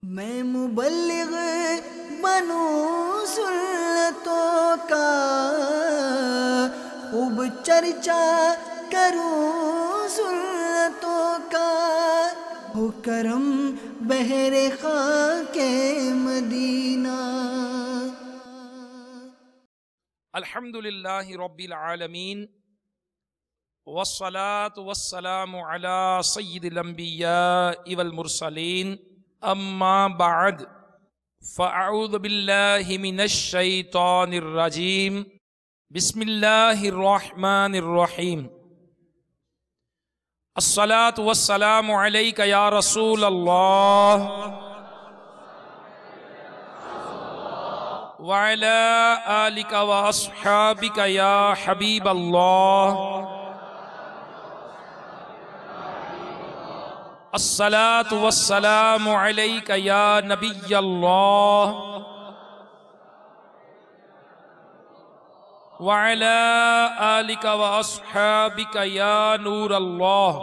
میں مبلغ بنوں سنتوں کا، خوب چرچا کروں سنتوں کا، ہو کرم بہر خاک مدینہ۔ الحمدللہ رب العالمین، والصلاة والسلام علی سید الانبیاء والمرسلین، اما بعد فاعوذ باللہ من الشیطان الرجیم، بسم اللہ الرحمن الرحیم۔ الصلاة والسلام علیک یا رسول اللہ وعلى آلك وأصحابك يا حبيب الله، الصلاة والسلام عليك يا نبي الله وعلى آلك وأصحابك يا نور الله۔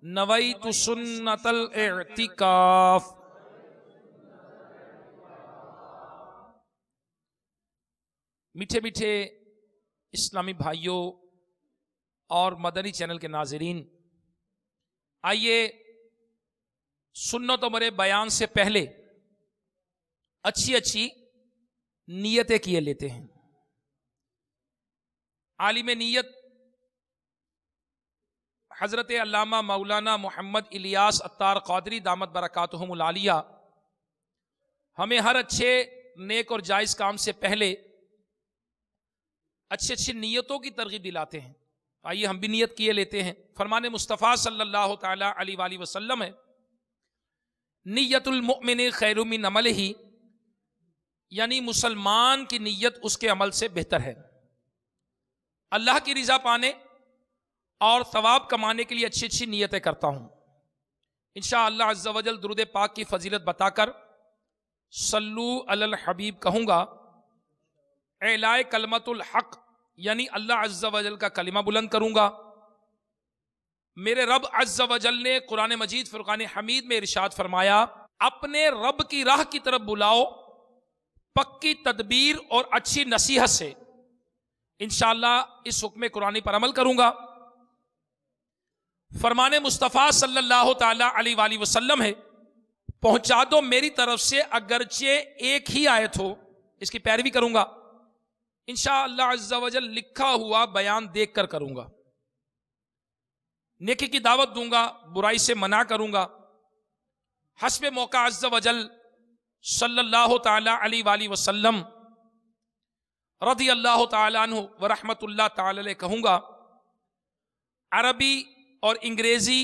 نویت سنت الاعتکاف۔ میٹھے میٹھے اسلامی بھائیوں اور مدنی چینل کے ناظرین، آئیے سنت و مرے بیان سے پہلے اچھی اچھی نیتیں کیے لیتے ہیں۔ عالم نیت حضرت علامہ مولانا محمد الیاس عطار قادری دامت برکاتہم العالیہ ہمیں ہر اچھے نیک اور جائز کام سے پہلے اچھی نیتوں کی ترغیب دلاتے ہیں۔ آئیے ہم بھی نیت کیے لیتے ہیں۔ فرمان مصطفیٰ صلی اللہ تعالی علیہ وآلہ وسلم ہے، نیت المؤمن خیر من عملہ، یعنی مسلمان کی نیت اس کے عمل سے بہتر ہے۔ اللہ کی رضا پانے اور ثواب کمانے کے لیے اچھی اچھی نیتیں کرتا ہوں۔ انشاءاللہ عز و جل درود پاک کی فضیلت بتا کر صلو علی الحبیب کہوں گا، اعلاء کلمت الحق، یعنی اللہ عز و جل کا کلمہ بلند کروں گا۔ میرے رب عز و جل نے قرآن مجید فرقان حمید میں ارشاد فرمایا، اپنے رب کی راہ کی طرف بلاؤ پکی تدبیر اور اچھی نصیحت سے۔ انشاءاللہ اس حکم قرآنی پر عمل کروں گا۔ فرمان مصطفیٰ صلی اللہ تعالی علیہ وآلہ وسلم ہے، پہنچا دو میری طرف سے اگرچہ ایک ہی آیت ہو، اس کی پیروی کروں گا۔ انشاءاللہ عز و جل لکھا ہوا بیان دیکھ کر کروں گا، نیکی کی دعوت دوں گا، برائی سے منع کروں گا، حسب موقع عز و جل صلی اللہ تعالی علیہ وآلہ وسلم رضی اللہ تعالی عنہ ورحمت اللہ تعالی علیہ کہوں گا۔ عربی اور انگریزی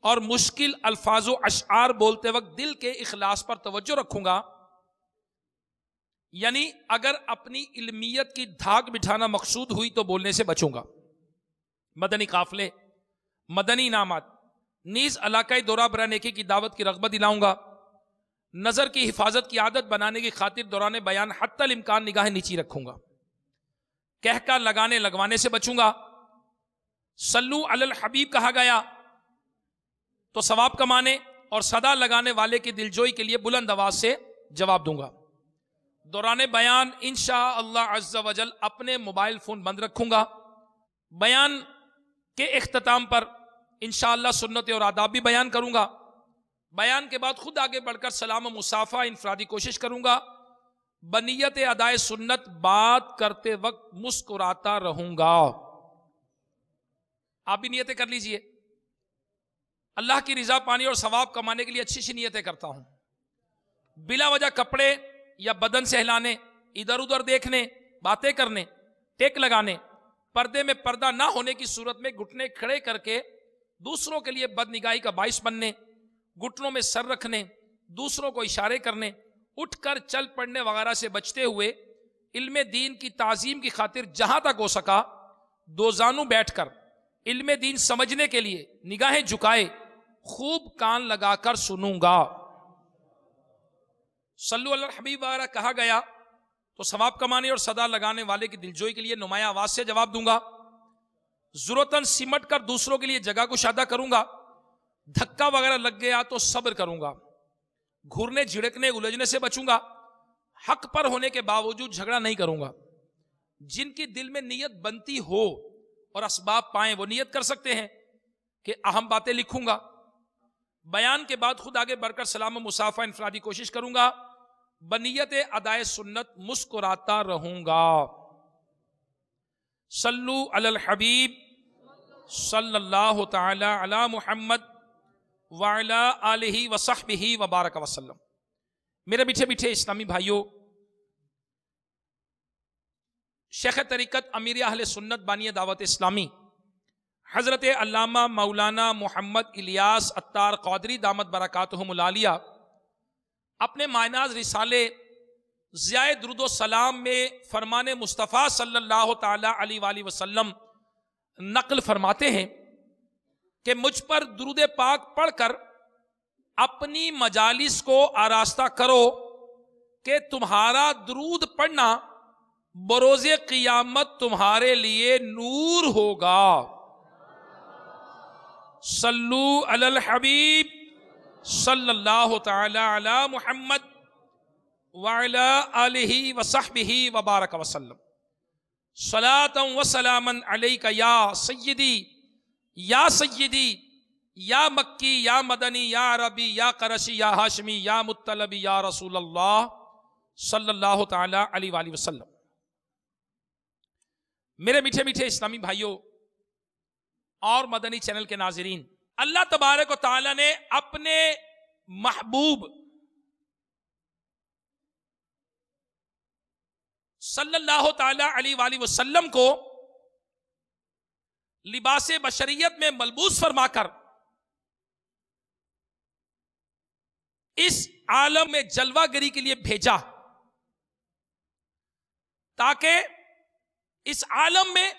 اور مشکل الفاظ و اشعار بولتے وقت دل کے اخلاص پر توجہ رکھوں گا، یعنی اگر اپنی علمیت کی دھاک بٹھانا مقصود ہوئی تو بولنے سے بچوں گا۔ مدنی قافلے، مدنی انعامات، نیز علاقائی دورہ برا نیکی کی دعوت کی رغبت دلاؤں گا۔ نظر کی حفاظت کی عادت بنانے کی خاطر دوران بیان حتی الامکان نگاہیں نیچی رکھوں گا۔ کہہ کر لگانے لگوانے سے بچوں گا۔ صلو علی الحبیب کہا گیا تو ثواب کمانے اور صدا لگانے والے کی دلجوئی کے لیے بلند آواز سے جواب دوں گا۔ دوران بیان انشاءاللہ عز و جل اپنے موبائل فون بند رکھوں گا۔ بیان کے اختتام پر انشاءاللہ سنت اور آداب بھی بیان کروں گا۔ بیان کے بعد خود آگے بڑھ کر سلام و مصافحہ انفرادی کوشش کروں گا۔ بنیت ادائے سنت بات کرتے وقت مسکراتا رہوں گا۔ آپ بھی نیتیں کر لیجئے۔ اللہ کی رضا پانے اور ثواب کمانے کے لیے اچھی اچھی نیتیں کرتا ہوں۔ بلا وجہ کپڑے یا بدن سہلانے، ادھر ادھر دیکھنے، باتیں کرنے، ٹیک لگانے، پردے میں پردہ نہ ہونے کی صورت میں گھٹنے کھڑے کر کے دوسروں کے لیے بد نگاہی کا باعث بننے، گھٹنوں میں سر رکھنے، دوسروں کو اشارے کرنے، اٹھ کر چل پڑنے وغیرہ سے بچتے ہوئے علم دین کی تعظیم کی خاطر جہاں تک ہو سکا دو زانو بیٹھ کر علم دین سمجھنے کے لیے نگاہیں جھکائے خوب کان لگا کر سنوں گا۔ صلو علی الحبیب وغیرہ کہا گیا تو ثواب کمانے اور صدا لگانے والے کی دلجوئی کے لیے نمایاں آواز سے جواب دوں گا۔ ضرورتاً سمٹ کر دوسروں کے لیے جگہ کشادہ کروں گا، دھکا وغیرہ لگ گیا تو صبر کروں گا، گھرنے جھڑکنے الجھنے سے بچوں گا، حق پر ہونے کے باوجود جھگڑا نہیں کروں گا۔ جن کی دل میں نیت بنتی ہو اور اسباب پائیں وہ نیت کر سکتے ہیں کہ اہم باتیں لکھوں گا، بیان کے بعد خود آگے بڑھ کر سلام و مصافحہ انفرادی کوشش کروں گا، بنیت ادائے سنت مسکراتا رہوں گا۔ صلو علی الحبیب صلی اللہ تعالی علی محمد وعلی آلہ وصحبہ وبارک وسلم۔ میرے میٹھے میٹھے اسلامی بھائیوں، شیخ طریقت امیر اہل سنت بانی دعوت اسلامی حضرت علامہ مولانا محمد الیاس عطار قادری دامت برکاتہم العالیہ اپنے معناز رسالے ضیاء درود و سلام میں فرمان مصطفیٰ صلی اللہ تعالی علیہ وآلہ وسلم نقل فرماتے ہیں کہ مجھ پر درود پاک پڑھ کر اپنی مجالس کو آراستہ کرو کہ تمہارا درود پڑھنا بروز قیامت تمہارے لیے نور ہوگا۔ صلو علی الحبیب صلی اللہ تعالی علی محمد وعلی آلہ وصحبہ وبارک وسلم۔ صلاۃ و سلاما علیک یا سیدی یا سیدی یا مکی یا مدنی یا عربی یا قرشی یا ہاشمی یا مطلبی یا رسول اللہ صلی اللہ تعالی علیہ وآلہ وسلم۔ میرے میٹھے میٹھے اسلامی بھائیوں اور مدنی چینل کے ناظرین، اللہ تبارک و تعالی نے اپنے محبوب صلی اللہ تعالی علیہ وآلہ وسلم کو لباس بشریت میں ملبوس فرما کر اس عالم میں جلوہ گری کے لیے بھیجا، تاکہ اس عالم میں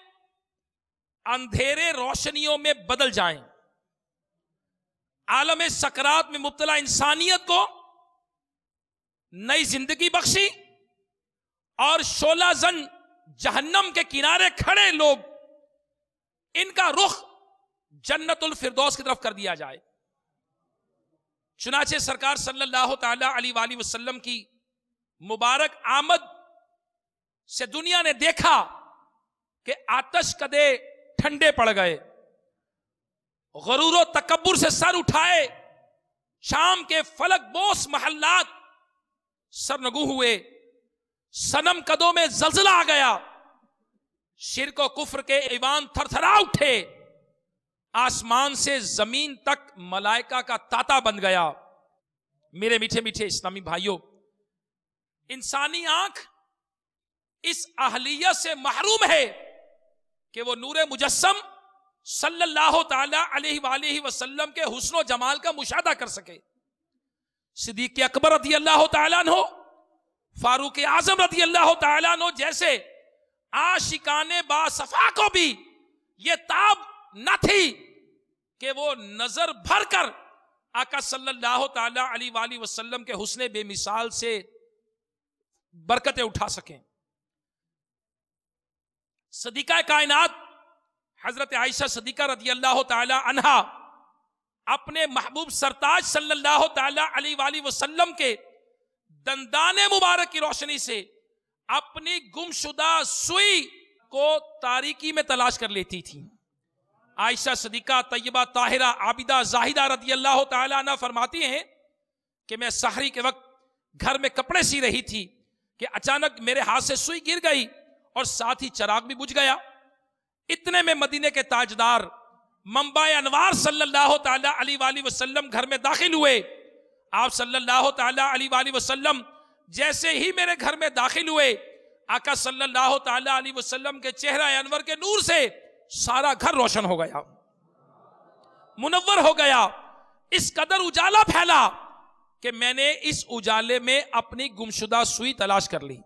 اندھیرے روشنیوں میں بدل جائیں، عالم سکرات میں مبتلا انسانیت کو نئی زندگی بخشی، اور شعلہ زن جہنم کے کنارے کھڑے لوگ ان کا رخ جنت الفردوس کی طرف کر دیا جائے۔ چنانچہ سرکار صلی اللہ تعالی علیہ وآلہ وسلم کی مبارک آمد سے دنیا نے دیکھا کہ آتش کدے ٹھنڈے پڑ گئے، غرور و تکبر سے سر اٹھائے، شام کے فلک بوس محلات سرنگوں ہوئے، صنم قدوں میں زلزلہ آ گیا، شرک و کفر کے ایوان تھر تھرا اٹھے، آسمان سے زمین تک ملائکہ کا تاتا بن گیا۔ میرے میٹھے میٹھے اسلامی بھائیوں، انسانی آنکھ اس اہلیت سے محروم ہے کہ وہ نور مجسم صلی اللہ تعالی علیہ وآلہ وسلم کے حسن و جمال کا مشاہدہ کر سکے۔ صدیق اکبر رضی اللہ تعالیٰ عنہ، فاروق اعظم رضی اللہ تعالیٰ عنہ جیسے عاشقان باصفا کو بھی یہ تاب نہ تھی کہ وہ نظر بھر کر آقا صلی اللہ تعالی علیہ وآلہ وسلم کے حسن بے مثال سے برکتیں اٹھا سکیں۔ صدیقہ کائنات حضرت عائشہ صدیقہ رضی اللہ تعالی عنہا اپنے محبوب سرتاج صلی اللہ تعالی علیہ وآلہ وسلم کے دندان مبارک کی روشنی سے اپنی گمشدہ سوئی کو تاریکی میں تلاش کر لیتی تھی۔ عائشہ صدیقہ طیبہ طاہرہ عابدہ زاہدہ رضی اللہ تعالی عنہ فرماتی ہیں کہ میں سحری کے وقت گھر میں کپڑے سی رہی تھی کہ اچانک میرے ہاتھ سے سوئی گر گئی اور ساتھ ہی چراغ بھی بجھ گیا۔ اتنے میں مدینے کے تاجدار منبع انوار صلی اللہ تعالی علیہ وآلہ وسلم گھر میں داخل ہوئے۔ آپ صلی اللہ تعالی علیہ وآلہ وسلم جیسے ہی میرے گھر میں داخل ہوئے، آقا صلی اللہ تعالی علیہ وسلم کے چہرہ انور کے نور سے سارا گھر روشن ہو گیا، منور ہو گیا، اس قدر اجالا پھیلا کہ میں نے اس اجالے میں اپنی گمشدہ سوئی تلاش کر لی۔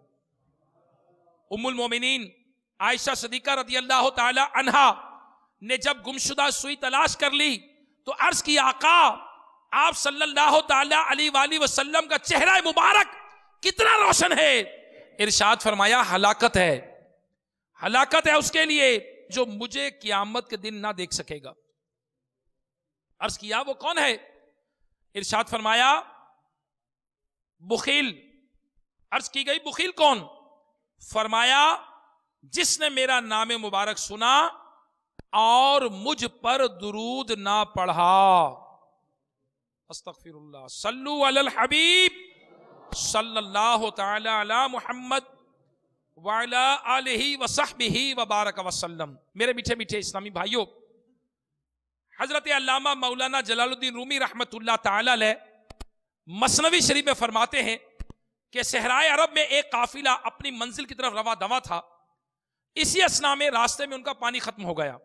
ام المومنین عائشہ صدیقہ رضی اللہ تعالی عنہا نے جب گمشدہ سوئی تلاش کر لی تو عرض کی آقا آپ صلی اللہ تعالی علیہ وآلہ وسلم کا چہرہ مبارک کتنا روشن ہے۔ ارشاد فرمایا ہلاکت ہے، ہلاکت ہے اس کے لیے جو مجھے قیامت کے دن نہ دیکھ سکے گا. عرض کیا وہ کون ہے؟ ارشاد فرمایا بخیل. عرض کی گئی بخیل کون؟ فرمایا جس نے میرا نام مبارک سنا اور مجھ پر درود نہ پڑھا. استغفر اللہ. صلو علی الحبیب صلی اللہ تعالی علی محمد وعلی آلہ وصحبہ وبارک وسلم. میرے میٹھے میٹھے اسلامی بھائیوں، حضرت علامہ مولانا جلال الدین رومی رحمت اللہ تعالی علیہ مثنوی شریف میں فرماتے ہیں کہ صحرائے عرب میں ایک قافلہ اپنی منزل کی طرف رواں دواں تھا. اسی اثنا میں راستے میں ان کا پانی ختم ہو گیا.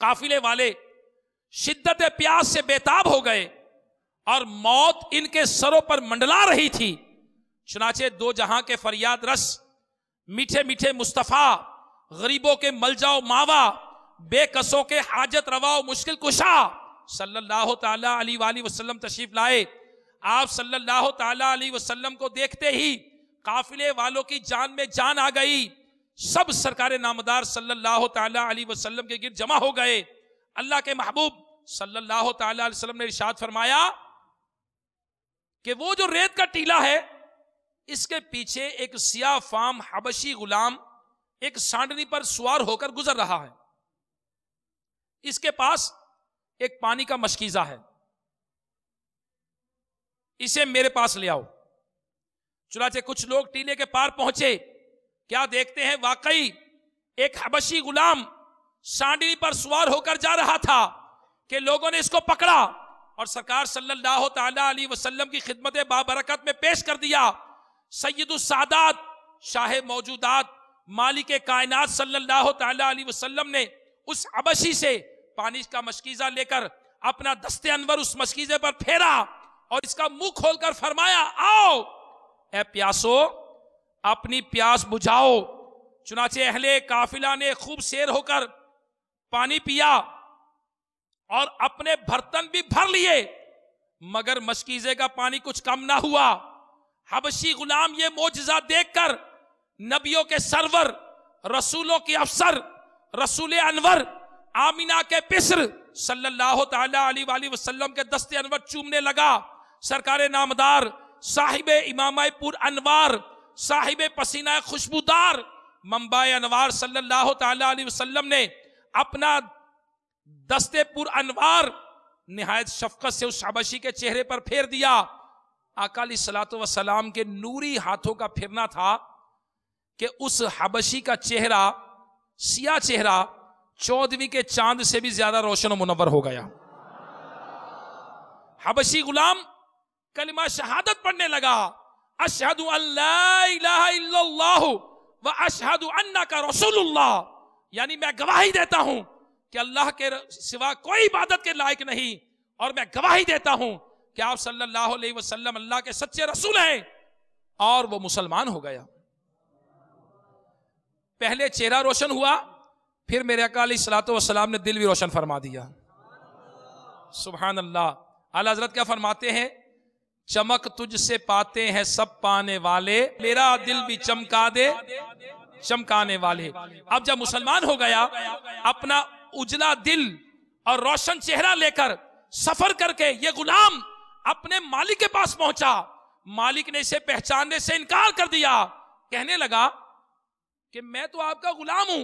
قافلے والے شدت پیاس سے بےتاب ہو گئے اور موت ان کے سروں پر منڈلا رہی تھی. چنانچہ دو جہاں کے فریاد رس میٹھے میٹھے مصطفیٰ، غریبوں کے ملجا و ماوا، بے کسوں کے حاجت روا و مشکل کشا صلی اللہ تعالی علیہ وآلہ وسلم تشریف لائے. آپ صلی اللہ تعالی علیہ وسلم کو دیکھتے ہی قافلے والوں کی جان میں جان آ گئی. سب سرکار نامدار صلی اللہ تعالی علیہ وسلم کے گرد جمع ہو گئے. اللہ کے محبوب صلی اللہ تعالی علیہ وسلم نے ارشاد فرمایا کہ وہ جو ریت کا ٹیلا ہے اس کے پیچھے ایک سیاہ فام حبشی غلام ایک سانڈنی پر سوار ہو کر گزر رہا ہے. اس کے پاس ایک پانی کا مشکیزہ ہے، اسے میرے پاس لے آؤ. چنانچہ کچھ لوگ ٹیلے کے پار پہنچے. کیا دیکھتے ہیں واقعی ایک حبشی غلام سانڈنی پر سوار ہو کر جا رہا تھا کہ لوگوں نے اس کو پکڑا اور سرکار صلی اللہ تعالی علیہ وسلم کی خدمت بابرکت میں پیش کر دیا. سید السادات، شاہ موجودات، مالک کائنات صلی اللہ تعالی علیہ وسلم نے اس حبشی سے پانی کا مشکیزہ لے کر اپنا دست انور اس مشکیزے پر پھیرا اور اس کا منہ کھول کر فرمایا آؤ اے پیاسو اپنی پیاس بجھاؤ. چنانچہ اہل قافلہ نے خوب سیر ہو کر پانی پیا اور اپنے برتن بھی بھر لیے، مگر مشکیزے کا پانی کچھ کم نہ ہوا. حبشی غلام یہ معجزہ دیکھ کر نبیوں کے سرور، رسولوں کے افسر، رسول انور، آمینہ کے پسر صلی اللہ تعالی علیہ وآلہ وسلم کے دست انور چومنے لگا. سرکار نامدار، صاحب امامہ پر انوار، صاحب پسینہ خوشبودار، منبع انوار صلی اللہ تعالی علیہ وسلم نے اپنا دست پر انوار نہایت شفقت سے اس حبشی کے چہرے پر پھیر دیا. آقا علیہ الصلوۃ والسلام کے نوری ہاتھوں کا پھرنا تھا کہ اس حبشی کا چہرہ، سیاہ چہرہ، 14ویں کے چاند سے بھی زیادہ روشن و منور ہو گیا. حبشی غلام کلمہ شہادت پڑھنے لگا، اشہد ان لا الہ الا اللہ و اشہد انک رسول اللہ، یعنی میں گواہی دیتا ہوں کہ اللہ کے سوا کوئی عبادت کے لائق نہیں، اور میں گواہی دیتا ہوں کہ آپ صلی اللہ علیہ وسلم اللہ کے سچے رسول ہیں. اور وہ مسلمان ہو گیا. پہلے چہرہ روشن ہوا، پھر میرے آقا علیہ الصلوۃ والسلام نے دل بھی روشن فرما دیا. سبحان اللہ. اعلیٰ حضرت کیا فرماتے ہیں؟ چمک تجھ سے پاتے ہیں سب پانے والے، میرا دل بھی چمکا دے چمکانے والے. اب جب مسلمان ہو گیا، اپنا اجلا دل اور روشن چہرہ لے کر سفر کر کے یہ غلام اپنے مالک کے پاس پہنچا. مالک نے اسے پہچاننے سے انکار کر دیا، کہنے لگا کہ میں تو آپ کا غلام ہوں.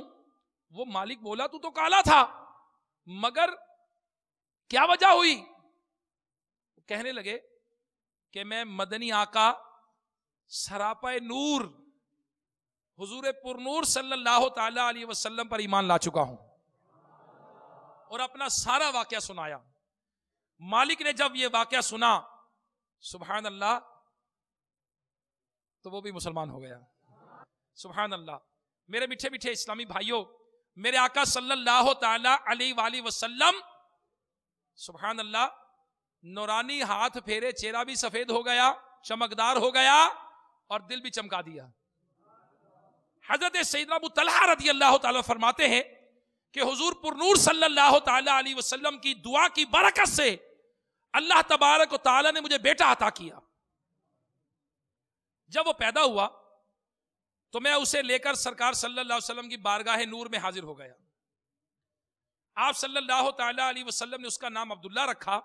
وہ مالک بولا تو کالا تھا، مگر کیا وجہ ہوئی؟ کہنے لگے کہ میں مدنی آقا سراپا نور حضور پر نور صلی اللہ تعالی علیہ وسلم پر ایمان لا چکا ہوں. اور اپنا سارا واقعہ سنایا. مالک نے جب یہ واقعہ سنا، سبحان اللہ، تو وہ بھی مسلمان ہو گیا. سبحان اللہ. میرے میٹھے میٹھے اسلامی بھائیوں، میرے آقا صلی اللہ تعالی علیہ وآلہ وسلم سبحان اللہ نورانی ہاتھ پھیرے، چہرہ بھی سفید ہو گیا، چمکدار ہو گیا اور دل بھی چمکا دیا. حضرت سیدنا ابو طلحہ رضی اللہ تعالیٰ فرماتے ہیں کہ حضور پر نور صلی اللہ تعالی علیہ وسلم کی دعا کی برکت سے اللہ تبارک و تعالیٰ نے مجھے بیٹا عطا کیا. جب وہ پیدا ہوا تو میں اسے لے کر سرکار صلی اللہ علیہ وسلم کی بارگاہ نور میں حاضر ہو گیا. آپ صلی اللہ تعالی علیہ وسلم نے اس کا نام عبداللہ رکھا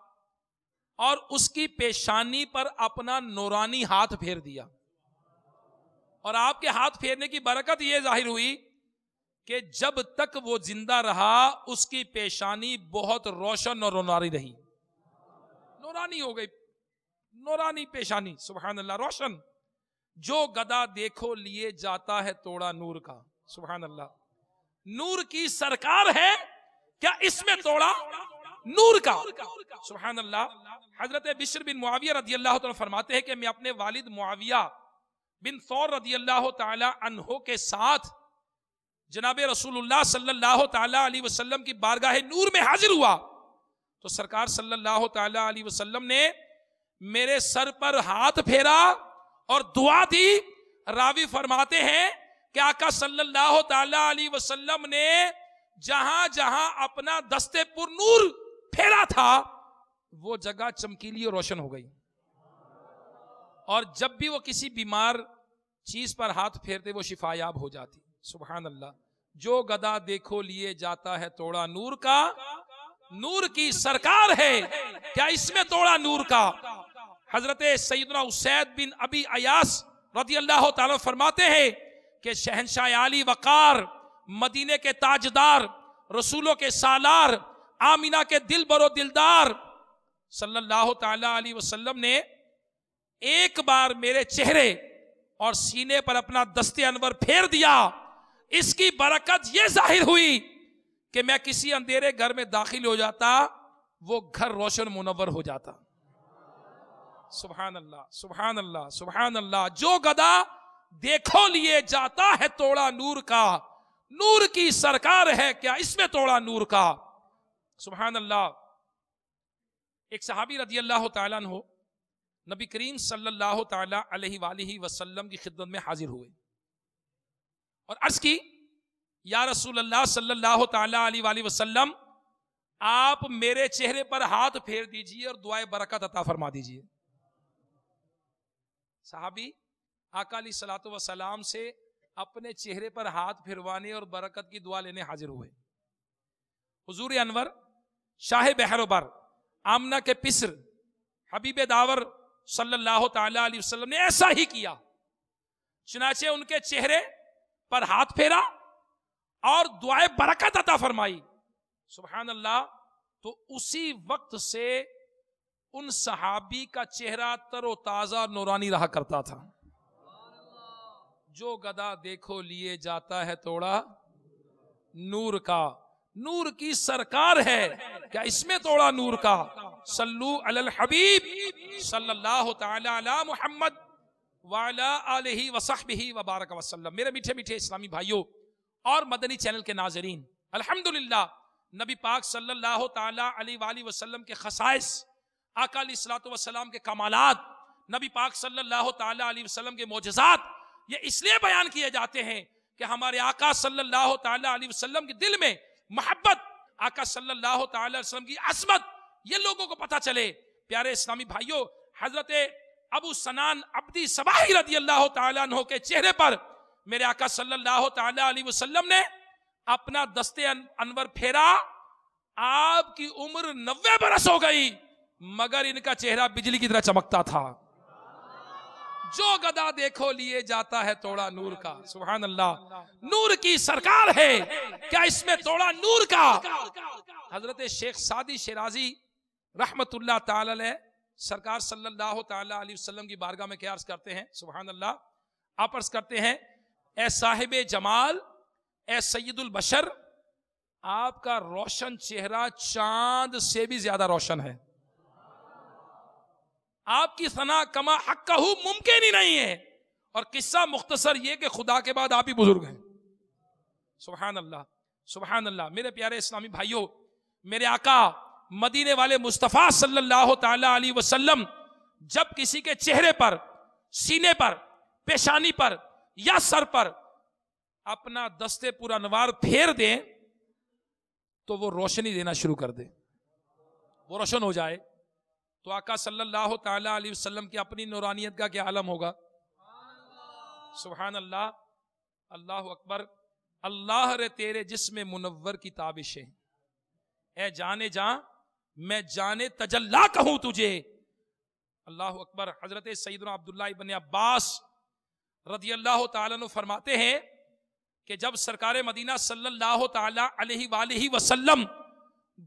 اور اس کی پیشانی پر اپنا نورانی ہاتھ پھیر دیا. اور آپ کے ہاتھ پھیرنے کی برکت یہ ظاہر ہوئی کہ جب تک وہ زندہ رہا اس کی پیشانی بہت روشن اور نورانی رہی. نورانی ہو گئی، نورانی پیشانی، سبحان اللہ، روشن. جو گدا دیکھو لیے جاتا ہے توڑا نور کا، سبحان اللہ. نور کی سرکار ہے، کیا اس میں توڑا نور کا، سبحان اللہ. حضرت بشر بن معاویہ رضی اللہ تعالیٰ فرماتے ہیں کہ میں اپنے والد معاویہ بن ثور رضی اللہ تعالی عنہ کے ساتھ جناب رسول اللہ صلی اللہ تعالی علیہ وسلم کی بارگاہ نور میں حاضر ہوا تو سرکار صلی اللہ تعالی علیہ وسلم نے میرے سر پر ہاتھ پھیرا اور دعا دی. راوی فرماتے ہیں کہ آقا صلی اللہ تعالی علیہ وسلم نے جہاں جہاں اپنا دستے پر نور پھیرا تھا وہ جگہ چمکیلی اور روشن ہو گئی. اور جب بھی وہ کسی بیمار چیز پر ہاتھ پھیرتے وہ شفا یاب ہو جاتی. سبحان اللہ. جو گدا دیکھو لیے جاتا ہے توڑا نور کا، نور کی سرکار ہے، کیا اس میں توڑا نور کا. حضرت سیدنا اسید بن ابی ایاس رضی اللہ تعالیٰ فرماتے ہیں کہ شہنشاہ عالی وقار، مدینے کے تاجدار، رسولوں کے سالار، آمینہ کے دل برو دلدار صلی اللہ تعالی علیہ وسلم نے ایک بار میرے چہرے اور سینے پر اپنا دست انور پھیر دیا. اس کی برکت یہ ظاہر ہوئی کہ میں کسی اندھیرے گھر میں داخل ہو جاتا وہ گھر روشن منور ہو جاتا. سبحان اللہ، سبحان اللہ، سبحان اللہ. جو گدا دیکھو لیے جاتا ہے توڑا نور کا، نور کی سرکار ہے، کیا اس میں توڑا نور کا. سبحان اللہ. ایک صحابی رضی اللہ تعالیٰ عنہ نبی کریم صلی اللہ تعالی علیہ وآلہ وسلم کی خدمت میں حاضر ہوئے اور عرض کی، یا رسول اللہ صلی اللہ تعالی علیہ وآلہ وسلم، آپ میرے چہرے پر ہاتھ پھیر دیجئے اور دعائے برکت عطا فرما دیجئے. صحابی آقا علیہ الصلوۃ والسلام سے اپنے چہرے پر ہاتھ پھروانے اور برکت کی دعا لینے حاضر ہوئے. حضور انور شاہ بحر و بر، آمنہ کے پسر، حبیب داور صلی اللہ تعالی علیہ وسلم نے ایسا ہی کیا. چنانچہ ان کے چہرے پر ہاتھ پھیرا اور دعائے برکت عطا فرمائی. سبحان اللہ. تو اسی وقت سے ان صحابی کا چہرہ تر و تازہ نورانی رہا کرتا تھا. جو گدا دیکھو لیے جاتا ہے توڑا نور کا، نور کی سرکار ہے، کیا اس میں توڑا نور کا. صلو علی الحبیب صلی اللہ تعالی علی محمد وعلی آلہ وصحبہ وبارک وسلم. میرے میٹھے میٹھے اسلامی بھائیوں اور مدنی چینل کے ناظرین، الحمدللہ نبی پاک صلی اللہ تعالی علیہ وآلہ وسلم کے خصائص، آقا علیہ الصلوۃ والسلام کے کمالات، نبی پاک صلی اللہ تعالی علیہ وسلم کے معجزات یہ اس لیے بیان کیے جاتے ہیں کہ ہمارے آقا صلی اللہ تعالی علیہ وسلم کے دل میں محبت، آقا صلی اللہ تعالی علیہ وسلم کی عظمت یہ لوگوں کو پتہ چلے. پیارے اسلامی بھائیوں، حضرت ابو سنان عبدی صباحی رضی اللہ تعالی عنہ کے چہرے پر میرے آقا صلی اللہ تعالی علیہ وسلم نے اپنا دست انور پھیرا. آپ کی عمر 90 برس ہو گئی مگر ان کا چہرہ بجلی کی طرح چمکتا تھا. جو گدا دیکھو لیے جاتا ہے توڑا نور کا. سبحان اللہ. نور کی سرکار ہے، کیا اس میں توڑا نور کا. حضرت شیخ سعدی شیرازی رحمت اللہ تعالی علیہ سرکار صلی اللہ تعالی علیہ وسلم کی بارگاہ میں کیا عرض کرتے ہیں. سبحان اللہ. آپ عرض کرتے ہیں، اے صاحب جمال، اے سید البشر، آپ کا روشن چہرہ چاند سے بھی زیادہ روشن ہے. آپ کی ثنا کما حقہ ممکن ہی نہیں ہے. اور قصہ مختصر یہ کہ خدا کے بعد آپ ہی بزرگ ہیں. سبحان اللہ، سبحان اللہ. میرے پیارے اسلامی بھائیوں، میرے آقا مدینے والے مصطفیٰ صلی اللہ تعالی علیہ وسلم جب کسی کے چہرے پر، سینے پر، پیشانی پر یا سر پر اپنا دستے پورا انوار پھیر دیں تو وہ روشنی دینا شروع کر دے، وہ روشن ہو جائے. تو آقا صلی اللہ تعالی علیہ وسلم کی اپنی نورانیت کا کیا عالم ہوگا. سبحان اللہ. اللہ اکبر. اللہ رے تیرے جسم منور کی تابشیں، اے جانے جاں میں جانے تجلا کہوں تجھے. اللہ اکبر. حضرت سیدنا عبداللہ ابن عباس رضی اللہ تعالیٰ عنہ فرماتے ہیں کہ جب سرکار مدینہ صلی اللہ تعالیٰ علیہ وآلہ وسلم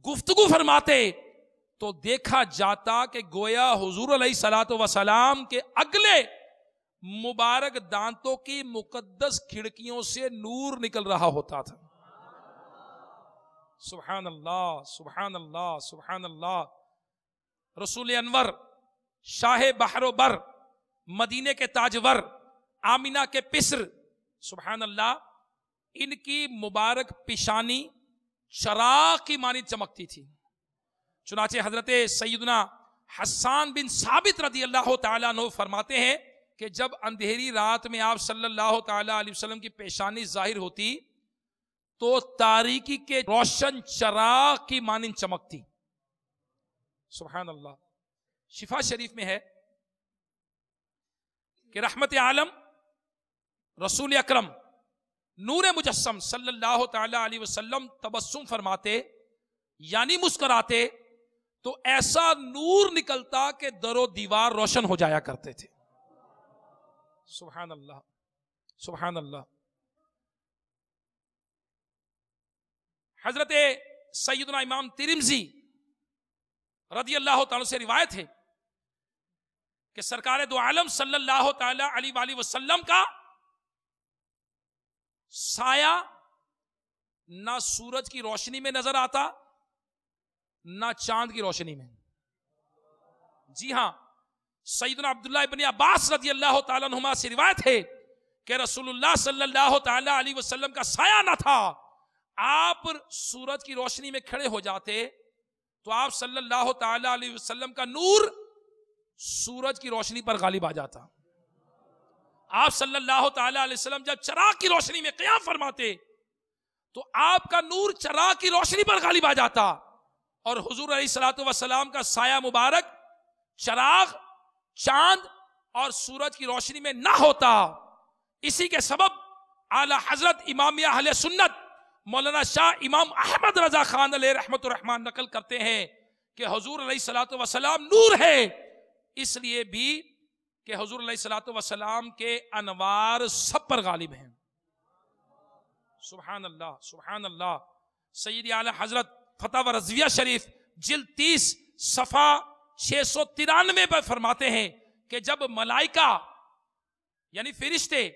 گفتگو فرماتے تو دیکھا جاتا کہ گویا حضور علیہ الصلوۃ والسلام کے اگلے مبارک دانتوں کی مقدس کھڑکیوں سے نور نکل رہا ہوتا تھا. سبحان اللہ سبحان اللہ سبحان اللہ. رسول انور، شاہ بحر و بر، مدینے کے تاجور، آمینہ کے پسر، سبحان اللہ، ان کی مبارک پیشانی چراغ کی مانند چمکتی تھی. چنانچہ حضرت سیدنا حسان بن ثابت رضی اللہ تعالیٰ عنہ فرماتے ہیں کہ جب اندھیری رات میں آپ صلی اللہ تعالیٰ علیہ وسلم کی پیشانی ظاہر ہوتی تو تاریکی کے روشن چراغ کی مانند چمکتی. سبحان اللہ. شفا شریف میں ہے کہ رحمت عالم رسول اکرم نور مجسم صلی اللہ تعالی علیہ وسلم تبسم فرماتے یعنی مسکراتے تو ایسا نور نکلتا کہ در و دیوار روشن ہو جایا کرتے تھے. سبحان اللہ سبحان اللہ. حضرت سیدنا امام ترمذی رضی اللہ تعالیٰ سے روایت ہے کہ سرکار دو عالم صلی اللہ تعالی علیہ وآلہ وسلم کا سایہ نہ سورج کی روشنی میں نظر آتا نہ چاند کی روشنی میں. جی ہاں، سیدنا عبداللہ ابن عباس رضی اللہ تعالیٰ عنہما سے روایت ہے کہ رسول اللہ صلی اللہ تعالی علیہ وسلم کا سایہ نہ تھا. آپ سورج کی روشنی میں کھڑے ہو جاتے تو آپ صلی اللہ تعالی علیہ وسلم کا نور سورج کی روشنی پر غالب آ جاتا. آپ صلی اللہ تعالی علیہ وسلم جب چراغ کی روشنی میں قیام فرماتے تو آپ کا نور چراغ کی روشنی پر غالب آ جاتا اور حضور علیہ الصلوۃ والسلام کا سایہ مبارک چراغ، چاند اور سورج کی روشنی میں نہ ہوتا. اسی کے سبب اعلی حضرت امامیہ اہل سنت مولانا شاہ امام احمد رضا خان علیہ رحمت الرحمن نقل کرتے ہیں کہ حضور علیہ الصلوۃ والسلام نور ہے، اس لیے بھی کہ حضور علیہ الصلوۃ والسلام کے انوار سب پر غالب ہیں. سبحان اللہ سبحان اللہ. سیدی اعلی حضرت فتاوی رضویہ شریف جلد 30 صفحہ 693 پر فرماتے ہیں کہ جب ملائکہ یعنی فرشتے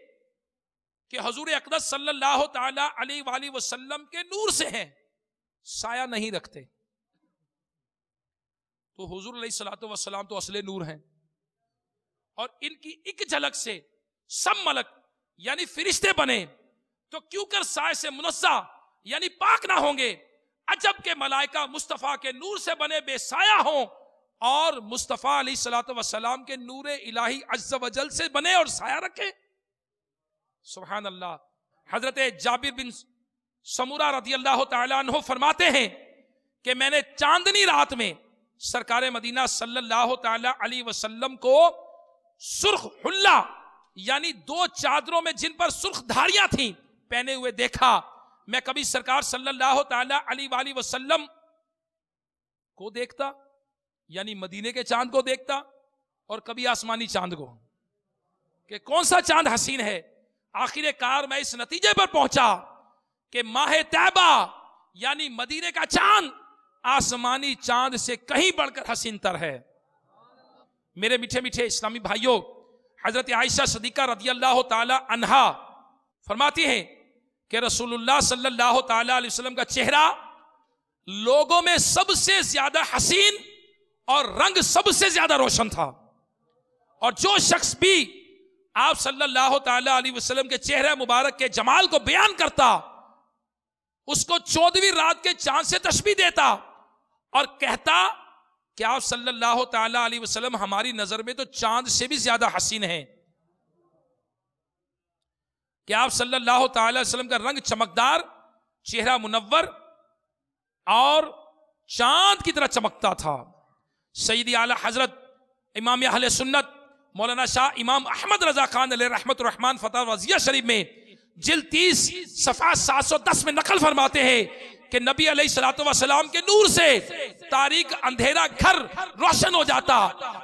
کہ حضور اقدس صلی اللہ تعالی علیہ وآلہ وسلم کے نور سے ہیں سایہ نہیں رکھتے تو حضور علیہ الصلوۃ والسلام تو اصل نور ہیں اور ان کی ایک جھلک سے سب ملک یعنی فرشتے بنے تو کیوں کر سائے سے منزہ یعنی پاک نہ ہوں گے. عجب کے ملائکہ مصطفیٰ کے نور سے بنے بے سایہ ہوں اور مصطفیٰ علیہ الصلوۃ والسلام کے نور الہی عز و جل سے بنے اور سایہ رکھے. سبحان اللہ. حضرت جابر بن سمورہ رضی اللہ تعالیٰ عنہ فرماتے ہیں کہ میں نے چاندنی رات میں سرکار مدینہ صلی اللہ تعالی علیہ وسلم کو سرخ حلہ یعنی 2 چادروں میں جن پر سرخ دھاریاں تھیں پہنے ہوئے دیکھا. میں کبھی سرکار صلی اللہ تعالی علیہ وآلہ وسلم کو دیکھتا یعنی مدینے کے چاند کو دیکھتا اور کبھی آسمانی چاند کو کہ کون سا چاند حسین ہے. آخر کار میں اس نتیجے پر پہنچا کہ ماہ طیبہ یعنی مدینے کا چاند آسمانی چاند سے کہیں بڑھ کر حسین تر ہے. میرے میٹھے میٹھے اسلامی بھائیوں، حضرت عائشہ صدیقہ رضی اللہ تعالی عنہا فرماتی ہیں کہ رسول اللہ صلی اللہ تعالی علیہ وسلم کا چہرہ لوگوں میں سب سے زیادہ حسین اور رنگ سب سے زیادہ روشن تھا اور جو شخص بھی آپ صلی اللہ تعالی علیہ وسلم کے چہرے مبارک کے جمال کو بیان کرتا اس کو 14ویں رات کے چاند سے تشبیہ دیتا اور کہتا کہ آپ صلی اللہ تعالی علیہ وسلم ہماری نظر میں تو چاند سے بھی زیادہ حسین ہیں، کہ آپ صلی اللہ تعالی علیہ وسلم کا رنگ چمکدار، چہرہ منور اور چاند کی طرح چمکتا تھا. سیدی اعلی حضرت امام اہل سنت مولانا شاہ امام احمد رضا خان علیہ رحمت الرحمن فتح رضیہ شریف میں جلد 30 صفحہ 710 میں نقل فرماتے ہیں کہ نبی علیہ الصلوۃ والسلام کے نور سے تاریک اندھیرا گھر روشن ہو جاتا.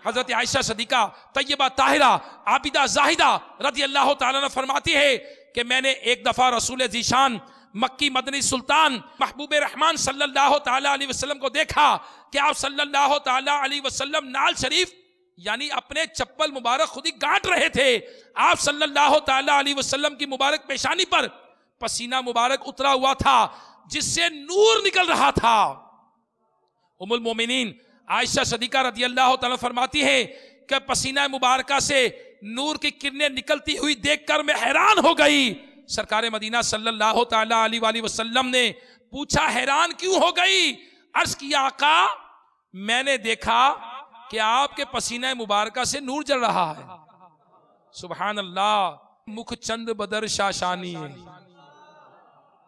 حضرت عائشہ صدیقہ طیبہ طاہرہ عابدہ زاہدہ رضی اللہ تعالیٰ عنہ فرماتی ہے کہ میں نے ایک دفعہ رسول ذیشان مکی مدنی سلطان محبوب رحمان صلی اللہ تعالیٰ علیہ وسلم کو دیکھا کہ آپ صلی اللہ تعالیٰ علیہ وسلم نال شریف یعنی اپنے چپل مبارک خود ہی گانٹ رہے تھے. آپ صلی اللہ تعالیٰ علیہ وسلم کی مبارک پیشانی پر پسینہ مبارک اترا ہوا تھا جس سے نور نکل رہا تھا. ام المومنین عائشہ صدیقہ رضی اللہ تعالیٰ فرماتی ہے کہ پسینہ مبارکہ سے نور کی کرنیں نکلتی ہوئی دیکھ کر میں حیران ہو گئی. سرکار مدینہ صلی اللہ تعالیٰ علیہ وآلہ وسلم نے پوچھا حیران کیوں ہو گئی؟ عرض کیا آقا میں نے دیکھا کہ آپ کے پسینہ مبارکہ سے نور جل رہا ہے. سبحان اللہ. مکھ چند بدر شاشانی ہے،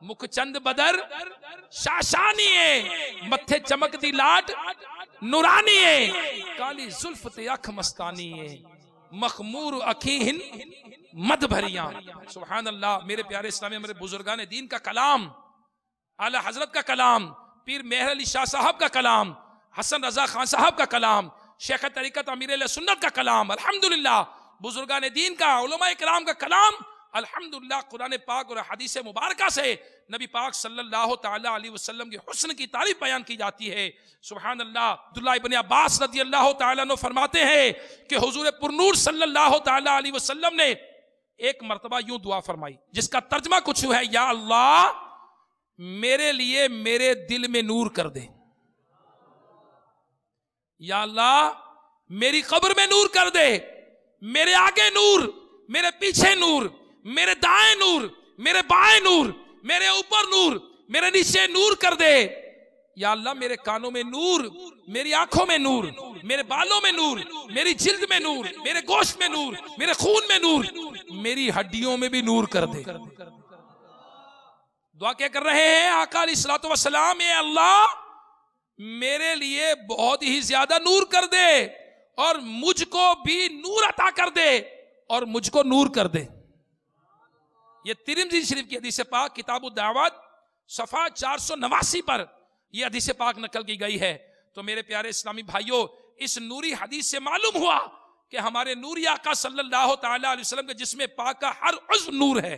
مکھ چند بدر شاشانی ہے، متھے چمک دی لاٹ نورانی ہے، کالی زلف تے اکھ مستانی ہے، مخمور اکھیں مد بھریاں. سبحان اللہ. میرے پیارے اسلامی میرے بزرگان دین کا کلام، اعلی حضرت کا کلام، پیر مہر علی شاہ صاحب کا کلام، حسن رضا خان صاحب کا کلام، شیخ طریقت امیر اہل سنت کا کلام، الحمدللہ بزرگان دین کا، علماء کرام کا کلام، الحمدللہ قرآن پاک اور حدیث مبارکہ سے نبی پاک صلی اللہ تعالیٰ علیہ وسلم کی حسن کی تعریف بیان کی جاتی ہے. سبحان اللہ. عبداللہ ابن عباس رضی اللہ تعالیٰ عنہ فرماتے ہیں کہ حضور پرنور صلی اللہ تعالیٰ علیہ وسلم نے ایک مرتبہ یوں دعا فرمائی جس کا ترجمہ کچھ ہے، یا اللہ میرے لیے میرے دل میں نور کر دے، یا اللہ میری قبر میں نور کر دے، میرے آگے نور، میرے پیچھے نور، میرے دائیں نور، میرے بائیں نور، میرے اوپر نور، میرے نیچے نور کر دے. یا اللہ میرے کانوں میں نور، میری آنکھوں میں نور، میرے بالوں میں نور، میری جلد میں نور، میرے گوشت میں نور، میرے خون میں نور، میری ہڈیوں میں بھی نور کر دے. دعا کیا کر رہے ہیں آقا علیہ الصلوۃ والسلام؟ اے اللہ میرے لیے بہت ہی زیادہ نور کر دے اور مجھ کو بھی نور عطا کر دے اور مجھ کو نور کر دے. یہ ترمذی شریف کی حدیث پاک کتاب الدعوات صفحہ 489 پر یہ حدیث پاک نقل کی گئی ہے. تو میرے پیارے اسلامی بھائیوں، اس نوری حدیث سے معلوم ہوا کہ ہمارے نوری آقا صلی اللہ تعالیٰ علیہ وسلم کے جسم پاک کا ہر عضو نور ہے.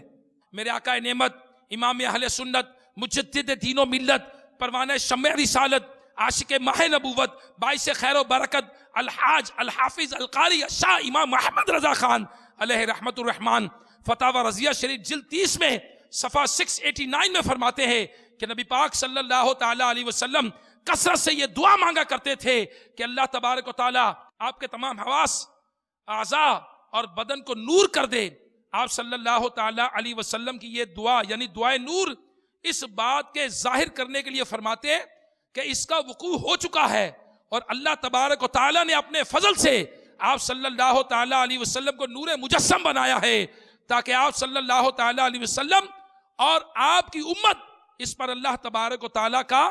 میرے آقا نعمت، امام اہل سنت، مجدد دین و ملت، پروانہ شمع رسالت، عاشق ماہ نبوت، باعث خیر و برکت، الحاج الحافظ القاری شاہ امام محمد رضا خان علیہ رحمت الرحمن فتاوی رضیہ شریف جلد 30 میں صفحہ 689 میں فرماتے ہیں کہ نبی پاک صلی اللہ تعالیٰ علیہ وسلم کثرت سے یہ دعا مانگا کرتے تھے کہ اللہ تبارک و تعالیٰ آپ کے تمام حواس، اعضاء اور بدن کو نور کر دے. آپ صلی اللہ تعالیٰ علیہ وسلم کی یہ دعا یعنی دعائے نور اس بات کے ظاہر کرنے کے لیے فرماتے ہیں کہ اس کا وقوع ہو چکا ہے اور اللہ تبارک و تعالیٰ نے اپنے فضل سے آپ صلی اللہ تعالیٰ علیہ وسلم کو نور مجسم بنایا ہے تاکہ آپ صلی اللہ تعالیٰ علیہ وسلم اور آپ کی امت اس پر اللہ تبارک و تعالیٰ کا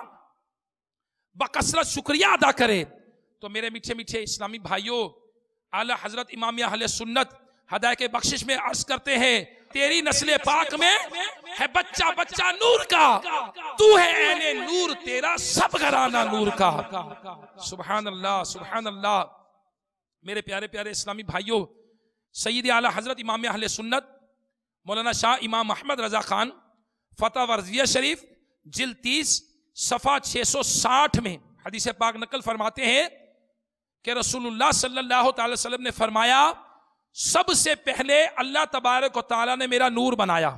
بکثرت شکریہ ادا کرے. تو میرے میٹھے میٹھے اسلامی بھائیوں، اعلی حضرت امام اہل سنت ہدایت بخشش میں عرض کرتے ہیں تیری نسل پاک میں ہے بچہ بچہ نور کا، تو ہے اہل نور، تیرا سب گھرانہ نور کا. سبحان اللہ سبحان اللہ. میرے پیارے پیارے اسلامی بھائیوں، سید اعلی حضرت امام اہل سنت مولانا شاہ امام احمد رضا خان فتح ورزیہ شریف جلد 30 صفحہ 660 میں حدیث پاک نقل فرماتے ہیں کہ رسول اللہ صلی اللہ تعالی وسلم نے فرمایا سب سے پہلے اللہ تبارک و تعالیٰ نے میرا نور بنایا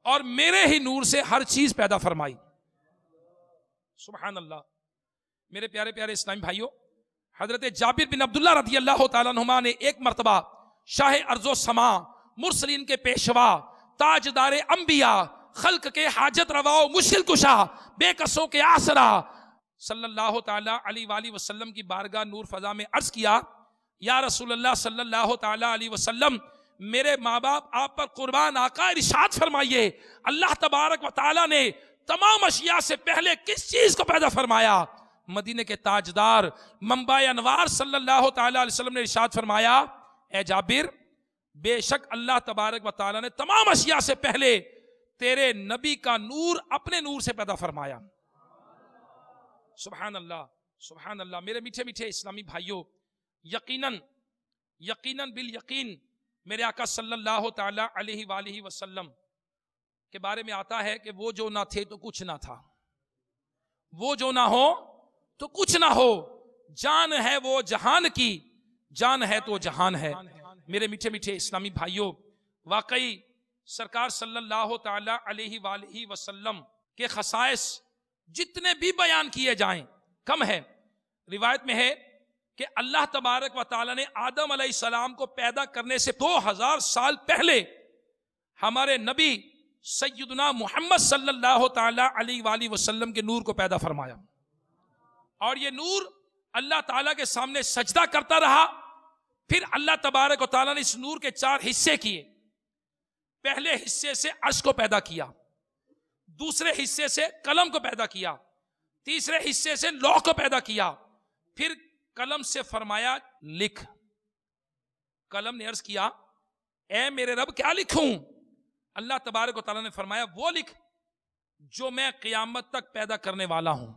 اور میرے ہی نور سے ہر چیز پیدا فرمائی. سبحان اللہ. میرے پیارے پیارے اسلامی بھائیوں، حضرت جابر بن عبداللہ رضی اللہ تعالیٰ عنہما نے ایک مرتبہ شاہ ارض و سما، مرسلین کے پیشوا، تاجدار انبیاء، خلق کے حاجت روا و مشکل کشا، بے کسوں کے آسرا صلی اللہ تعالیٰ علیہ وآلہ وسلم کی بارگاہ نور فضا میں عرض کیا یا رسول اللہ صلی اللہ تعالیٰ علیہ وسلم میرے ماں باپ آپ پر قربان، آقا ارشاد فرمائیے اللہ تبارک و تعالیٰ نے تمام اشیاء سے پہلے کس چیز کو پیدا فرمایا؟ مدینے کے تاجدار منبع انوار صلی اللہ تعالیٰ علیہ وسلم نے ارشاد فرمایا اے جابر بے شک اللہ تبارک و تعالیٰ نے تمام اشیاء سے پہلے تیرے نبی کا نور اپنے نور سے پیدا فرمایا. سبحان اللہ سبحان اللہ. میرے میٹھے میٹھے اسلامی بھائیوں، یقیناً بالیقین میرے آقا صلی اللہ تعالی علیہ وآلہ وسلم کے بارے میں آتا ہے کہ وہ جو نہ تھے تو کچھ نہ تھا، وہ جو نہ ہو تو کچھ نہ ہو، جان ہے وہ جہان کی، جان ہے تو جہان ہے. میرے میٹھے میٹھے اسلامی بھائیوں، واقعی سرکار صلی اللہ تعالی علیہ وآلہ وسلم کے خصائص جتنے بھی بیان کیے جائیں کم ہے. روایت میں ہے کہ اللہ تبارک و تعالی نے آدم علیہ السلام کو پیدا کرنے سے 2000 سال پہلے ہمارے نبی سیدنا محمد صلی اللہ تعالی علیہ وآلہ وسلم کے نور کو پیدا فرمایا، اور یہ نور اللہ تعالیٰ کے سامنے سجدہ کرتا رہا. پھر اللہ تبارک و تعالیٰ نے اس نور کے 4 حصے کیے. پہلے حصے سے عرش کو پیدا کیا، دوسرے حصے سے قلم کو پیدا کیا، تیسرے حصے سے لوح کو پیدا کیا. پھر قلم سے فرمایا لکھ. قلم نے عرض کیا اے میرے رب کیا لکھوں؟ اللہ تبارک و تعالیٰ نے فرمایا وہ لکھ جو میں قیامت تک پیدا کرنے والا ہوں.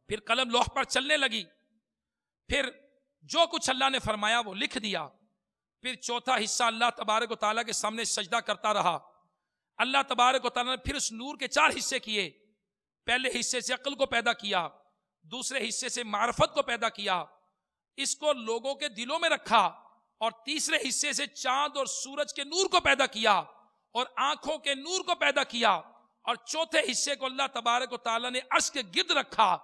پھر قلم لوح پر چلنے لگی، پھر جو کچھ اللہ نے فرمایا وہ لکھ دیا. پھر چوتھا حصہ اللہ تبارک و تعالیٰ کے سامنے سجدہ کرتا رہا. اللہ تبارک و تعالیٰ نے پھر اس نور کے 4 حصے کیے. پہلے حصے سے عقل کو پیدا کیا، دوسرے حصے سے معرفت کو پیدا کیا، اس کو لوگوں کے دلوں میں رکھا، اور تیسرے حصے سے چاند اور سورج کے نور کو پیدا کیا اور آنکھوں کے نور کو پیدا کیا، اور چوتھے حصے کو اللہ تبارک و تعالیٰ نے عرش کے گرد رکھا.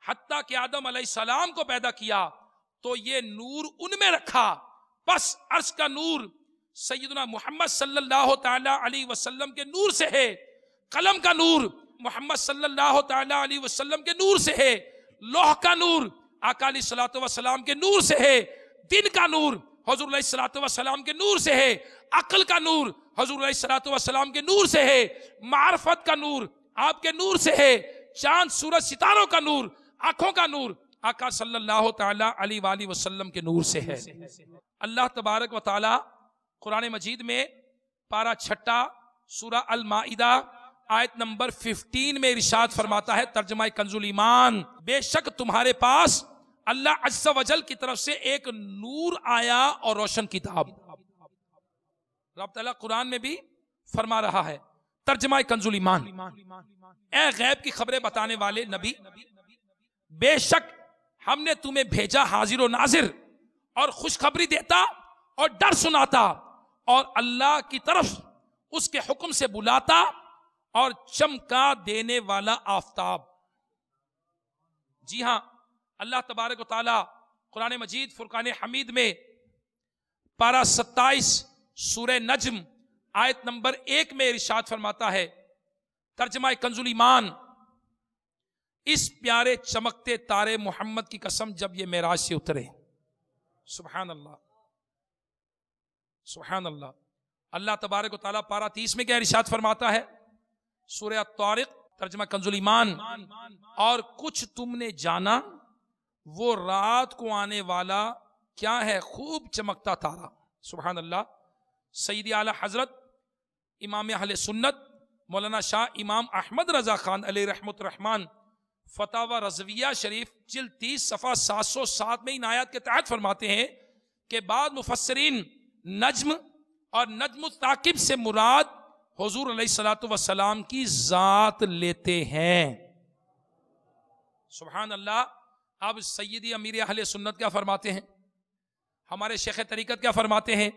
حتیٰ کہ آدم علیہ السلام کو پیدا کیا تو یہ نور ان میں رکھا. بس عرش کا نور سیدنا محمد صلی اللہ تعالی علیہ وسلم کے نور سے ہے، قلم کا نور محمد صلی اللہ تعالی علیہ وسلم کے نور سے ہے، لوح کا نور آقا علیہ الصلوۃ والسلام کے نور سے ہے، دن کا نور حضور علیہ الصلوۃ والسلام کے نور سے ہے، عقل کا نور حضور علیہ الصلوۃ والسلام کے نور سے ہے، معرفت کا نور آپ کے نور سے ہے، چاند سورج ستاروں کا نور، آنکھوں کا نور آقا صلی اللہ تعالی علیہ وآلہ وسلم کے نور سے ہے. اللہ تبارک و تعالی قرآن مجید میں پارہ 6 سورہ المائدہ آیت نمبر 15 میں ارشاد فرماتا ہے، ترجمہ کنز الایمان، بے شک تمہارے پاس اللہ عز و جل کی طرف سے ایک نور آیا اور روشن کتاب. رب تعالیٰ قرآن میں بھی فرما رہا ہے، ترجمہ کنز الایمان، اے غیب کی خبریں بتانے والے نبی، بے شک ہم نے تمہیں بھیجا حاضر و ناظر اور خوشخبری دیتا اور ڈر سناتا اور اللہ کی طرف اس کے حکم سے بلاتا اور چمکا دینے والا آفتاب. جی ہاں، اللہ تبارک و تعالی قرآن مجید فرقان حمید میں پارہ 27 سورہ نجم آیت نمبر 1 میں ارشاد فرماتا ہے، ترجمہ کنز الایمان، اس پیارے چمکتے تارے محمد کی قسم جب یہ معراج سے اترے. سبحان اللہ سبحان اللہ. اللہ تبارک و تعالیٰ پارہ 30 میں کیا ارشاد فرماتا ہے، سورہ الطارق ترجمہ کنز الایمان، اور کچھ تم نے جانا وہ رات کو آنے والا کیا ہے، خوب چمکتا تارا. سبحان اللہ. سیدی اعلی حضرت امام اہل سنت مولانا شاہ امام احمد رضا خان علیہ رحمت الرحمن فتاوی رضویہ شریف جلد 30 صفحہ 707 میں ان آیات کے تحت فرماتے ہیں کہ بعض مفسرین نجم اور نجم الثاقب سے مراد حضور علیہ الصلوۃ والسلام کی ذات لیتے ہیں. سبحان اللہ. اب سیدی امیر اہل سنت کیا فرماتے ہیں، ہمارے شیخ طریقت کیا فرماتے ہیں،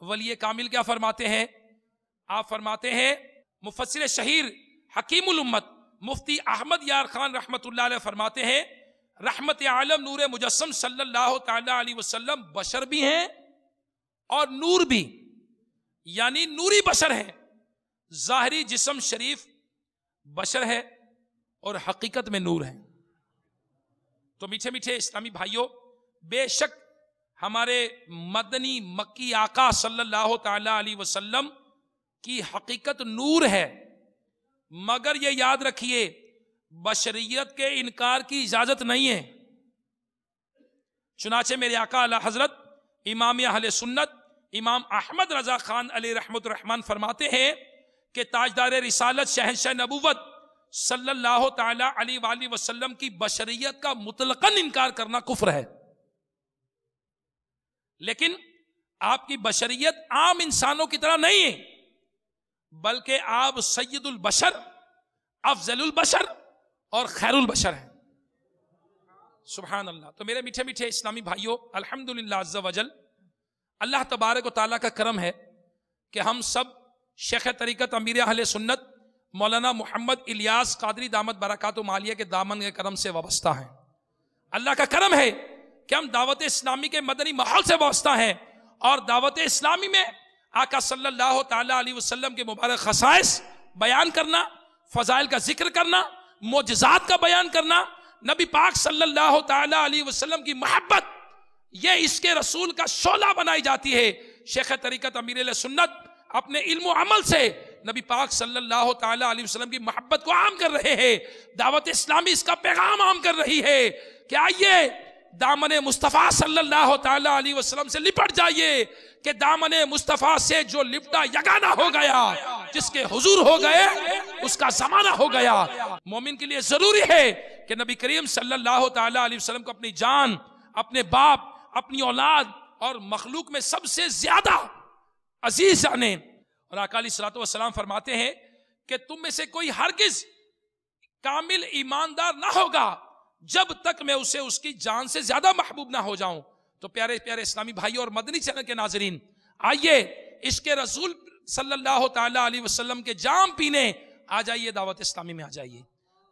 ولی کامل کیا فرماتے ہیں؟ آپ فرماتے ہیں، مفسر شہیر حکیم الامت مفتی احمد یار خان رحمت اللہ علیہ فرماتے ہیں، رحمت عالم نور مجسم صلی اللہ تعالی علیہ وسلم بشر بھی ہیں اور نور بھی، یعنی نوری بشر ہیں. ظاہری جسم شریف بشر ہے اور حقیقت میں نور ہے. تو میٹھے میٹھے اسلامی بھائیوں، بے شک ہمارے مدنی مکی آقا صلی اللہ تعالی علیہ وسلم کی حقیقت نور ہے، مگر یہ یاد رکھیے بشریت کے انکار کی اجازت نہیں ہے. چنانچہ میرے آقا اعلی حضرت امام اہل سنت امام احمد رضا خان علیہ رحمت الرحمن فرماتے ہیں کہ تاجدار رسالت شہنشاہ نبوت صلی اللہ تعالی علیہ وآلہ وسلم کی بشریت کا مطلقاً انکار کرنا کفر ہے، لیکن آپ کی بشریت عام انسانوں کی طرح نہیں ہے، بلکہ آپ سید البشر، افضل البشر اور خیر البشر ہیں۔ سبحان اللہ۔ تو میرے میٹھے میٹھے اسلامی بھائیوں، الحمدللہ عز وجل اللہ تبارک و تعالیٰ کا کرم ہے کہ ہم سب شیخ طریقت امیر اہل سنت مولانا محمد الیاس قادری دامت برکات عالیہ کے دامن کے کرم سے وابستہ ہیں۔ اللہ کا کرم ہے کہ ہم دعوت اسلامی کے مدنی ماحول سے وابستہ ہیں، اور دعوت اسلامی میں آقا صلی اللہ تعالی علیہ وسلم کے مبارک خصائص بیان کرنا، فضائل کا ذکر کرنا، معجزات کا بیان کرنا، نبی پاک صلی اللہ تعالی علیہ وسلم کی محبت، یہ اس کے رسول کا شعلہ بنائی جاتی ہے۔ شیخ طریقت امیر اہل سنت اپنے علم و عمل سے نبی پاک صلی اللہ تعالی علیہ وسلم کی محبت کو عام کر رہے ہیں، دعوت اسلامی اس کا پیغام عام کر رہی ہے کہ آئیے دامن مصطفیٰ صلی اللہ تعالی علیہ وسلم سے لپٹ جائیے، کہ دامن مصطفیٰ سے جو لپٹا یگانہ ہو گیا، جس کے حضور ہو گئے اس کا زمانہ ہو گیا۔ مومن کے لیے ضروری ہے کہ نبی کریم صلی اللہ تعالی علیہ وسلم کو اپنی جان، اپنے باپ، اپنی اولاد اور مخلوق میں سب سے زیادہ عزیز جانیں۔ اور آقا علیہ الصلوۃ والسلام فرماتے ہیں کہ تم میں سے کوئی ہرگز کامل ایماندار نہ ہوگا جب تک میں اسے اس کی جان سے زیادہ محبوب نہ ہو جاؤں۔ تو پیارے پیارے اسلامی بھائیوں اور مدنی چینل کے ناظرین، آئیے عشق رسول صلی اللہ تعالی علیہ وسلم کے جام پینے آ جائیے، دعوت اسلامی میں آ جائیے۔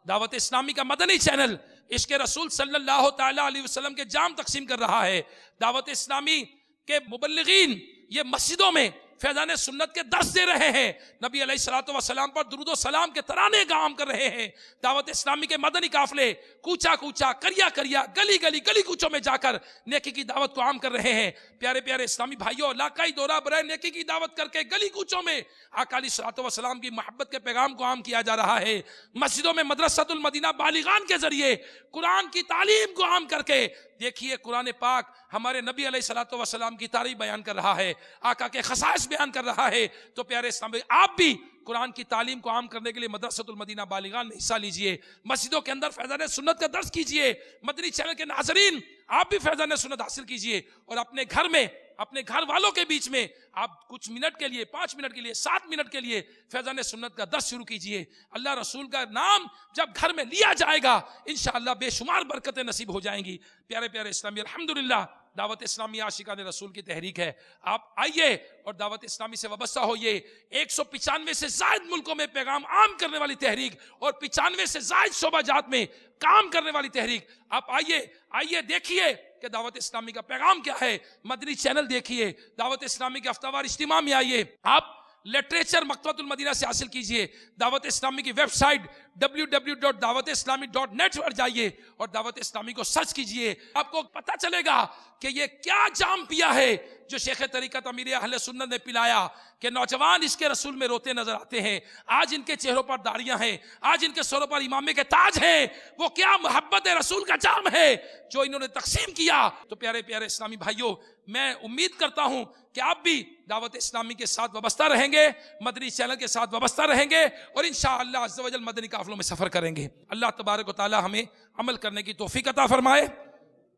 دعوت اسلامی کا مدنی چینل عشق رسول صلی اللہ تعالی علیہ وسلم کے جام تقسیم کر رہا ہے۔ دعوت اسلامی کے مبلغین یہ مسجدوں میں فیضان سنت کے درس دے رہے ہیں، نبی علیہ الصلوۃ والسلام پر درود و سلام کے ترانے گام کر رہے ہیں۔ دعوت اسلامی کے مدنی قافلے کوچا کوچا، کریا کریا، گلی گلی، گلی کوچوں میں جا کر نیکی کی دعوت کو عام کر رہے ہیں۔ پیارے پیارے اسلامی بھائیوں، علاقائی دورہ برائے نیکی کی دعوت کر کے گلی کوچوں میں آقا علیہ الصلوۃ والسلام کی محبت کے پیغام کو عام کیا جا رہا ہے۔ مسجدوں میں مدرسۃ المدینہ بالغان کے ذریعے قرآن کی تعلیم کو عام کر کے دیکھیے قرآن پاک ہمارے نبی علیہ الصلوۃ والسلام کی تعریف بیان کر رہا ہے، آقا کے خصائص بیان کر رہا ہے۔ تو پیارے اسلامی، آپ بھی قرآن کی تعلیم کو عام کرنے کے لیے مدرسۃ المدینہ بالغان میں حصہ لیجئے، مسجدوں کے اندر فیضان سنت کا درس کیجئے۔ مدنی چینل کے ناظرین، آپ بھی فیضان سنت حاصل کیجئے، اور اپنے گھر میں، اپنے گھر والوں کے بیچ میں آپ کچھ منٹ کے لیے، 5 منٹ کے لیے، 7 منٹ کے لیے فیضان سنت کا درس شروع کیجئے۔ اللہ رسول کا نام جب گھر میں لیا جائے گا، انشاءاللہ بے شمار برکتیں نصیب ہو جائیں گی۔ پیارے پیارے اسلامی، الحمدللہ دعوت اسلامی عاشقان رسول کی تحریک ہے۔ آپ آئیے اور دعوت اسلامی سے وابستہ ہوئیے۔ 195 سے زائد ملکوں میں پیغام عام کرنے والی تحریک، اور 95 سے زائد شعبہ جات میں کام کرنے والی تحریک۔ آپ آئیے دیکھیے کہ دعوت اسلامی کا پیغام کیا ہے، مدنی چینل دیکھیے، دعوت اسلامی کے ہفتہ وار اجتماع میں آئیے، آپ لٹریچر مکتبۃ المدینہ سے حاصل کیجئے، دعوت اسلامی کی ویب سائٹ www.dawatislami.net پر جائیے اور دعوت اسلامی کو سرچ کیجئے۔ آپ کو پتہ چلے گا کہ یہ کیا جام پیا ہے جو شیخ طریقت امیر اہل سنت نے پلایا، کہ نوجوان اس کے رسول میں روتے نظر آتے ہیں۔ آج ان کے چہروں پر داڑیاں ہیں، آج ان کے سروں پر امامے کے تاج ہیں۔ وہ کیا محبت رسول کا جام ہے جو انہوں نے تقسیم کیا۔ تو پیارے پیارے اسلامی بھائیوں، میں امید کرتا ہوں کہ آپ بھی دعوت اسلامی کے ساتھ وابستہ رہیں گے، مدنی چینل کے ساتھ وابستہ رہیں گے، اور انشاءاللہ عز و جل مدنی قافلوں میں سفر کریں گے۔ اللہ تبارک و تعالی ہمیں عمل کرنے کی توفیق عطا فرمائے،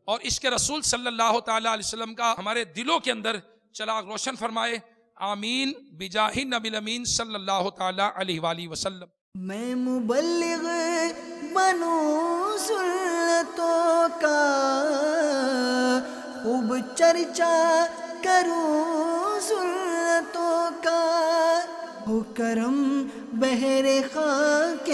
اور عشق رسول صلی اللہ تعالی علیہ وسلم کا ہمارے دلوں کے اندر چراغ روشن فرمائے۔ آمین بجاہ نبی الامین صلی اللہ تعالی علیہ وآلہ وسلم۔ میں مبلغ بنوں سنتوں کا، خوب چرچا کروں سنتوں کا، ہو کرم بہر خاک